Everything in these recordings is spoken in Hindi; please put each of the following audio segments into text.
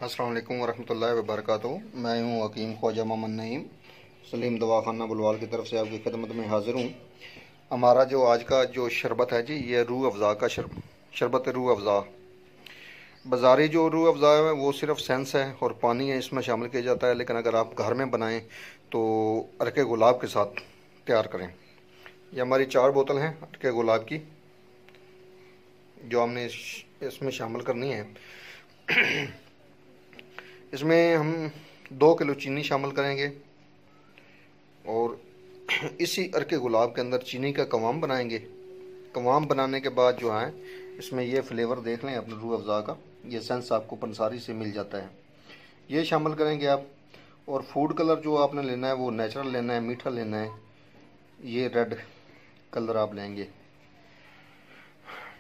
अस्सलाम वालेकुम वरहमतुल्लाहि वबरकातुहू। मैं हूँ हकीम ख्वाजा मोहम्मद नईम सलीम दवाखाना बुलवाल की तरफ से आपकी खिदमत में हाज़िर हूँ। हमारा जो आज का जो शरबत है जी, ये रूह अफ़ज़ा का शरबत रूह अफ़ज़ा। बाज़ारी जो रूह अफ़ज़ा है वो सिर्फ सेंस है और पानी है, इसमें शामिल किया जाता है। लेकिन अगर आप घर में बनाएं तो अरके गुलाब के साथ तैयार करें। ये हमारी 4 बोतल हैं अरके गुलाब की, जो हमने इसमें शामिल करनी है। इसमें हम 2 किलो चीनी शामिल करेंगे और इसी अरके गुलाब के अंदर चीनी का कवाम बनाएंगे। कवाम बनाने के बाद जो है इसमें ये फ्लेवर देख लें अपने रूह अफ़ज़ा का, ये सेंस आपको पंसारी से मिल जाता है, ये शामिल करेंगे आप। और फूड कलर जो आपने लेना है वो नेचुरल लेना है, मीठा लेना है। ये रेड कलर आप लेंगे।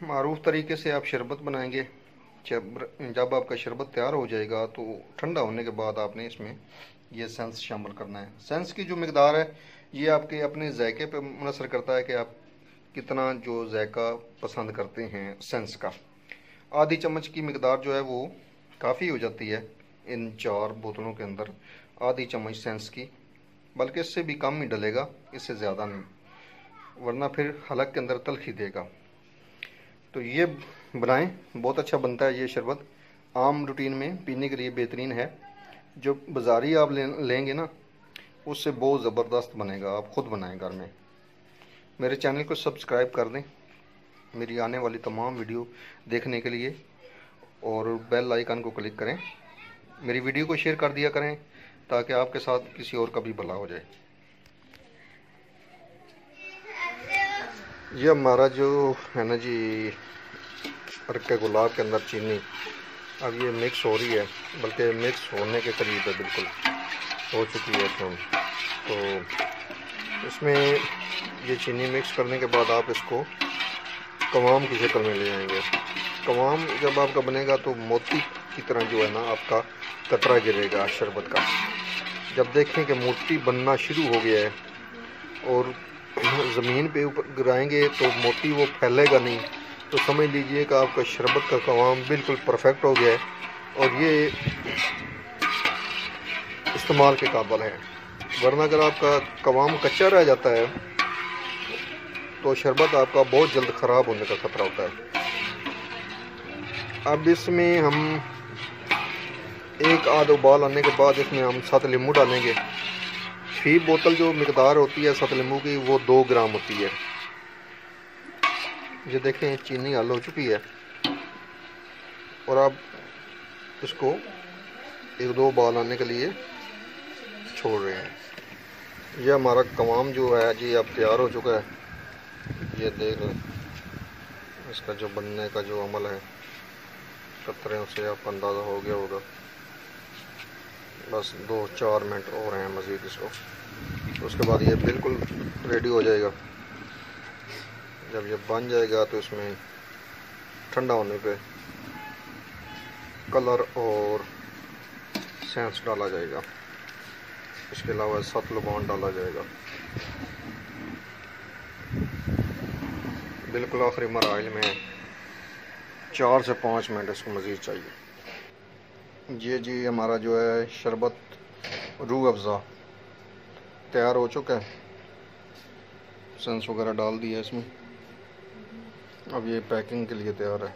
मारूफ तरीके से आप शरबत बनाएंगे। जब आपका शरबत तैयार हो जाएगा तो ठंडा होने के बाद आपने इसमें ये सेंस शामिल करना है। सेंस की जो मकदार है ये आपके अपने जायके पे मुनसर करता है कि आप कितना जो जायका पसंद करते हैं सेंस का। आधी चम्मच की मकदार जो है वो काफ़ी हो जाती है इन 4 बोतलों के अंदर। आधी चम्मच सेंस की, बल्कि इससे भी कम ही डलेगा, इससे ज़्यादा नहीं, वरना फिर हलक के अंदर तलखी देगा। तो ये बनाएं, बहुत अच्छा बनता है ये शरबत। आम रूटीन में पीने के लिए बेहतरीन है। जो बाज़ारी आप लेंगे ना उससे बहुत ज़बरदस्त बनेगा। आप ख़ुद बनाएं घर में। मेरे चैनल को सब्सक्राइब कर दें मेरी आने वाली तमाम वीडियो देखने के लिए, और बेल आइकन को क्लिक करें। मेरी वीडियो को शेयर कर दिया करें ताकि आपके साथ किसी और का भी भला हो जाए। ये हमारा जो है ना जी अरके गुलाब के अंदर चीनी अब ये मिक्स हो रही है, बल्कि मिक्स होने के करीब है, बिल्कुल हो चुकी है इसमें। तो इसमें ये चीनी मिक्स करने के बाद आप इसको कवाम की शक्ल में ले आएंगे। कवाम जब आपका बनेगा तो मोती की तरह जो है ना आपका कतरा गिरेगा शरबत का। जब देखें कि मोती बनना शुरू हो गया है और ज़मीन पे ऊपर गिराएंगे तो मोती वो फैलेगा नहीं, तो समझ लीजिए कि आपका शरबत का कवाम बिल्कुल परफेक्ट हो गया है और ये इस्तेमाल के काबिल है। वरना अगर आपका कवाम कच्चा रह जाता है तो शरबत आपका बहुत जल्द ख़राब होने का खतरा होता है। अब इसमें हम 1 आध उबाल आने के बाद इसमें हम 7 नींबू डालेंगे। फी बोतल जो मकदार होती है 7 नींबू की वो 2 ग्राम होती है। ये देखें चीनी हल हो चुकी है और अब इसको 1-2 उबाल आने के लिए छोड़ रहे हैं। यह हमारा कवाम जो है जी अब तैयार हो चुका है। ये देख लें इसका जो बनने का जो अमल है, कतरे से आप अंदाज़ा हो गया होगा। बस 2-4 मिनट और हैं मज़ीद इसको, तो उसके बाद ये बिल्कुल रेडी हो जाएगा। जब ये बन जाएगा तो इसमें ठंडा होने पे कलर और सेंस डाला जाएगा। इसके अलावा 7 लौंग डाला जाएगा। बिल्कुल आखिरी मराहल में 4 से 5 मिनट इसको मज़ीद चाहिए। ये जी हमारा जो है शरबत रूह अफ़ज़ा तैयार हो चुका है। सेंस वगैरह डाल दिया इसमें। अब ये पैकिंग के लिए तैयार है।